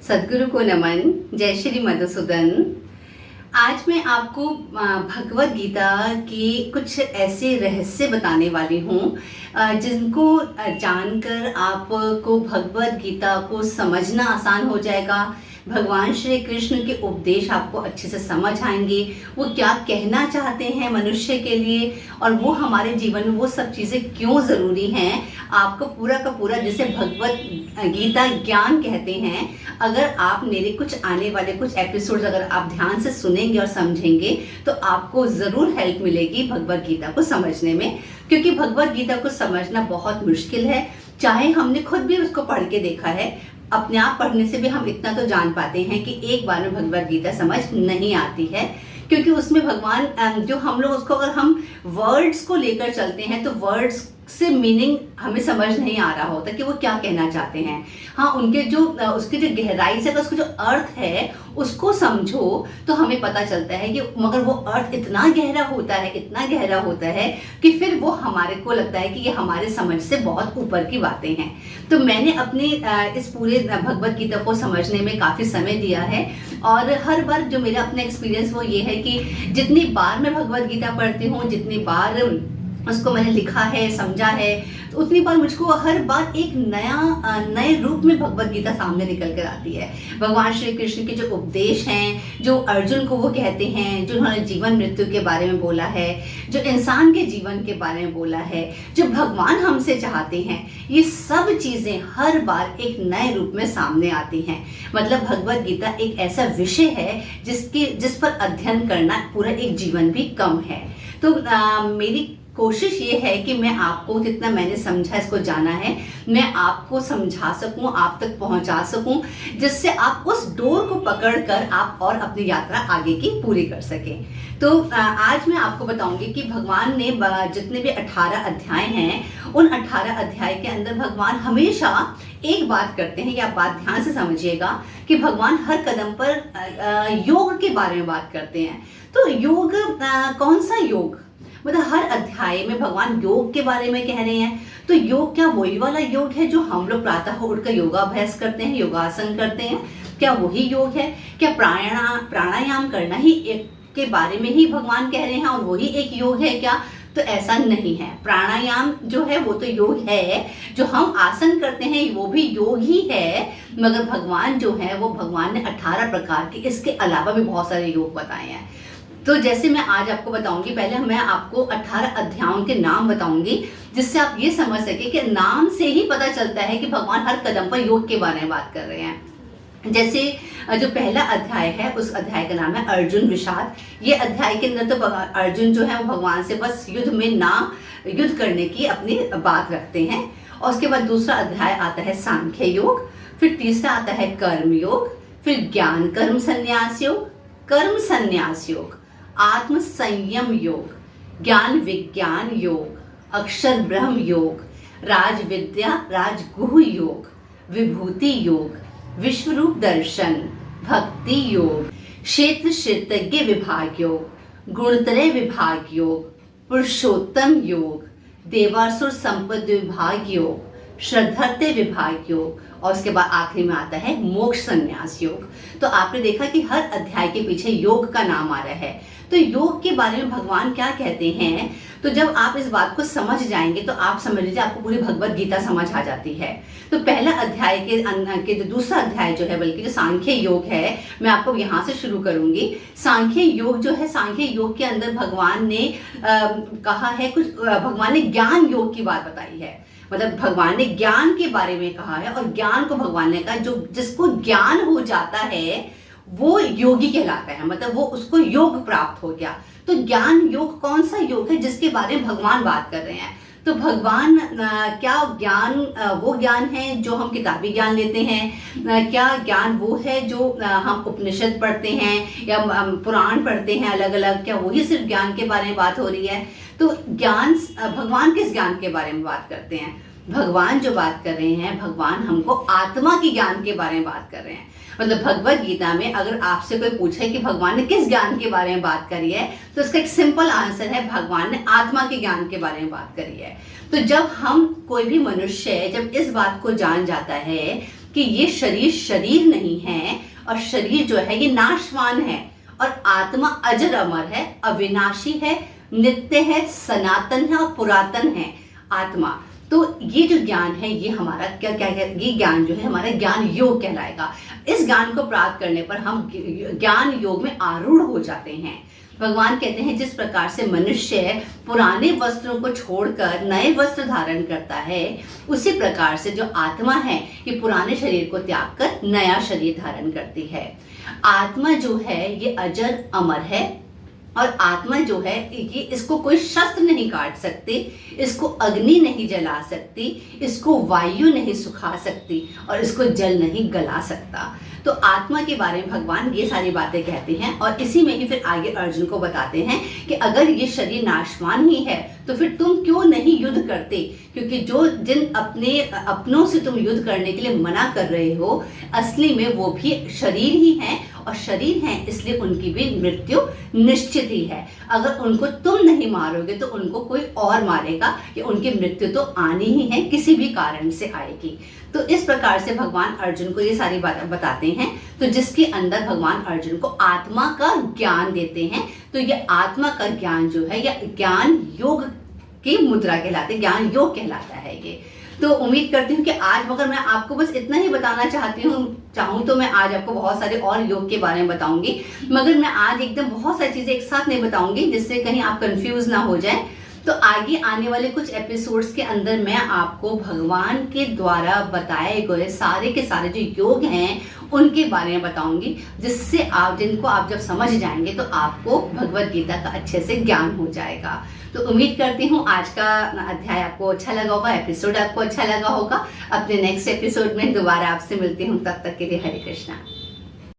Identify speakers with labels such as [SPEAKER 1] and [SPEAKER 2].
[SPEAKER 1] सद्गुरु को नमन। जय श्री मधुसूदन। आज मैं आपको भगवत गीता की कुछ ऐसे रहस्य बताने वाली हूँ जिनको जानकर आपको भगवत गीता को समझना आसान हो जाएगा। भगवान श्री कृष्ण के उपदेश आपको अच्छे से समझ आएंगे, वो क्या कहना चाहते हैं मनुष्य के लिए और वो हमारे जीवन में वो सब चीज़ें क्यों ज़रूरी हैं। आपको पूरा का पूरा जिसे भगवत गीता ज्ञान कहते हैं, अगर आप मेरे कुछ आने वाले कुछ एपिसोड्स अगर आप ध्यान से सुनेंगे और समझेंगे तो आपको ज़रूर हेल्प मिलेगी भगवत गीता को समझने में, क्योंकि भगवत गीता को समझना बहुत मुश्किल है। चाहे हमने खुद भी उसको पढ़ के देखा है, अपने आप पढ़ने से भी हम इतना तो जान पाते हैं कि एक बार में भगवत गीता समझ नहीं आती है, क्योंकि उसमें भगवान जो हम लोग उसको अगर हम वर्ड्स को लेकर चलते हैं तो वर्ड्स से मीनिंग हमें समझ नहीं आ रहा होता कि वो क्या कहना चाहते हैं। हाँ, उनके जो उसकी जो गहराई से उसका जो अर्थ है उसको समझो तो हमें पता चलता है कि मगर वो अर्थ इतना गहरा होता है कि फिर वो हमारे को लगता है कि ये हमारे समझ से बहुत ऊपर की बातें हैं। तो मैंने अपनी इस पूरे भगवत गीता को समझने में काफ़ी समय दिया है और हर बार जो मेरा अपना एक्सपीरियंस वो ये है कि जितनी बार मैं भगवत गीता पढ़ती हूँ, जितनी बार उसको मैंने लिखा है, समझा है, तो उतनी बार मुझको हर बार एक नए रूप में भगवत गीता सामने निकल कर आती है। भगवान श्री कृष्ण के जो उपदेश हैं, जो अर्जुन को वो कहते हैं, जो उन्होंने जीवन मृत्यु के बारे में बोला है, जो इंसान के जीवन के बारे में बोला है, जो भगवान हमसे चाहते हैं, ये सब चीज़ें हर बार एक नए रूप में सामने आती हैं। मतलब भगवत गीता एक ऐसा विषय है जिस पर अध्ययन करना पूरा एक जीवन भी कम है। तो मेरी कोशिश ये है कि मैं आपको जितना मैंने समझा, इसको जाना है, मैं आपको समझा सकूं, आप तक पहुंचा सकूं, जिससे आप उस डोर को पकड़कर आप और अपनी यात्रा आगे की पूरी कर सकें। तो आज मैं आपको बताऊंगी कि भगवान ने जितने भी 18 अध्याय हैं, उन 18 अध्याय के अंदर भगवान हमेशा एक बात करते हैं, ये आप बात ध्यान से समझिएगा कि भगवान हर कदम पर योग के बारे में बात करते हैं। तो योग कौन सा योग, मतलब हर अध्याय में भगवान योग के बारे में कह रहे हैं। तो योग क्या वही वाला योग है जो हम लोग प्रातः उठकर योगाभ्यास करते हैं, योगासन करते हैं? क्या वही योग है? क्या प्राणायाम करना ही एक के बारे में ही भगवान कह रहे हैं और वही एक योग है क्या? तो ऐसा नहीं है। प्राणायाम जो है वो तो योग है, जो हम आसन करते हैं वो भी योग ही है, मगर भगवान जो है वो भगवान ने 18 प्रकार के इसके अलावा भी बहुत सारे योग बताए हैं। तो जैसे मैं आज आपको बताऊंगी, पहले मैं आपको 18 अध्यायों के नाम बताऊंगी, जिससे आप ये समझ सके कि नाम से ही पता चलता है कि भगवान हर कदम पर योग के बारे में बात कर रहे हैं। जैसे जो पहला अध्याय है, उस अध्याय का नाम है अर्जुन विषाद। ये अध्याय के अंदर तो अर्जुन जो है वो भगवान से बस युद्ध करने की अपनी बात रखते हैं। और उसके बाद दूसरा अध्याय आता है सांख्य योग, फिर तीसरा आता है कर्म योग, फिर ज्ञान कर्म संन्यास योग, आत्म संयम योग, ज्ञान विज्ञान योग, अक्षर ब्रह्म योग, राज विद्या राजगुह योग, विभूति योग, विश्वरूप दर्शन, भक्ति योग, क्षेत्र क्षेत्रज्ञ विभाग योग, गुणत्रय विभाग योग, पुरुषोत्तम योग, देवासुर संपद विभाग योग, श्रद्धत्य विभाग योग, और उसके बाद आखिरी में आता है मोक्ष संन्यास योग। तो आपने देखा कि हर अध्याय के पीछे योग का नाम आ रहा है। तो योग के बारे में भगवान क्या कहते हैं, तो जब आप इस बात को समझ जाएंगे तो आप समझ लीजिए आपको पूरी भगवत गीता समझ आ जाती है। तो पहला अध्याय के जो दूसरा अध्याय जो है, बल्कि जो सांख्य योग है, मैं आपको यहाँ से शुरू करूंगी। सांख्य योग जो है, सांख्य योग के अंदर भगवान ने कहा है कुछ, भगवान ने ज्ञान योग की बात बताई है। मतलब भगवान ने ज्ञान के बारे में कहा है और ज्ञान को भगवान ने कहा जो जिसको ज्ञान हो जाता है वो योगी कहलाता है, मतलब वो उसको योग प्राप्त हो गया। तो ज्ञान योग कौन सा योग है जिसके बारे में भगवान बात कर रहे हैं? तो भगवान क्या ज्ञान वो ज्ञान है जो हम किताबी ज्ञान लेते हैं? क्या ज्ञान वो है जो हम उपनिषद पढ़ते हैं या पुराण पढ़ते हैं अलग अलग? क्या वही सिर्फ ज्ञान के बारे में बात हो रही है? तो ज्ञान, भगवान किस ज्ञान के बारे में बात करते हैं? भगवान जो बात कर रहे हैं, भगवान हमको आत्मा की ज्ञान के बारे में बात कर रहे हैं। मतलब भगवत गीता में अगर आपसे कोई पूछे कि भगवान ने किस ज्ञान के बारे में बात करी है, तो इसका एक सिंपल आंसर है, भगवान ने आत्मा के ज्ञान के बारे में बात करी है। तो जब हम कोई भी मनुष्य जब इस बात को जान जाता है कि ये शरीर शरीर नहीं है, और शरीर जो है ये नाशवान है, और आत्मा अजर अमर है, अविनाशी है, नित्य है, सनातन है और पुरातन है आत्मा। तो ये जो ज्ञान है ये हमारा क्या क्या ये ज्ञान जो है हमारा ज्ञान योग कहलाएगा। इस ज्ञान को प्राप्त करने पर हम ज्ञान योग में आरूढ़ हो जाते हैं। भगवान कहते हैं जिस प्रकार से मनुष्य पुराने वस्त्रों को छोड़कर नए वस्त्र धारण करता है, उसी प्रकार से जो आत्मा है ये पुराने शरीर को त्याग कर नया शरीर धारण करती है। आत्मा जो है ये अजर अमर है, और आत्मा जो है ये इसको कोई शस्त्र नहीं काट सकती, इसको अग्नि नहीं जला सकती, इसको वायु नहीं सुखा सकती, और इसको जल नहीं गला सकता। तो आत्मा के बारे में भगवान ये सारी बातें कहते हैं, और इसी में ही फिर आगे अर्जुन को बताते हैं कि अगर ये शरीर नाशवान ही है तो फिर तुम क्यों नहीं युद्ध करते, क्योंकि जो जिन अपनों से तुम युद्ध करने के लिए मना कर रहे हो असली में वो भी शरीर ही हैं, और शरीर हैं इसलिए उनकी भी मृत्यु निश्चित ही है। अगर उनको तुम नहीं मारोगे तो उनको कोई और मारेगा, कि उनकी मृत्यु तो आनी ही है, किसी भी कारण से आएगी। तो इस प्रकार से भगवान अर्जुन को ये सारी बातें बताते हैं, तो जिसके अंदर भगवान अर्जुन को आत्मा का ज्ञान देते हैं। तो ये आत्मा का ज्ञान जो है यह ज्ञान योग की मुद्रा कहलाते, ज्ञान योग कहलाता है ये। तो उम्मीद करती हूँ कि आज मगर मैं आपको बस इतना ही बताना चाहूँ तो मैं आज आपको बहुत सारे और योग के बारे में बताऊंगी, मगर मैं आज एकदम बहुत सारी चीजें एक साथ नहीं बताऊंगी जिससे कहीं आप कंफ्यूज ना हो जाए। तो आगे आने वाले कुछ एपिसोड्स के अंदर मैं आपको भगवान के द्वारा बताए गए सारे के सारे जो योग हैं उनके बारे में बताऊंगी, जिससे जिनको आप जब समझ जाएंगे तो आपको भगवत गीता का अच्छे से ज्ञान हो जाएगा। तो उम्मीद करती हूँ आज का अध्याय आपको अच्छा लगा होगा, एपिसोड आपको अच्छा लगा होगा। अपने नेक्स्ट एपिसोड में दोबारा आपसे मिलती हूँ, तब तक के लिए हरे कृष्णा।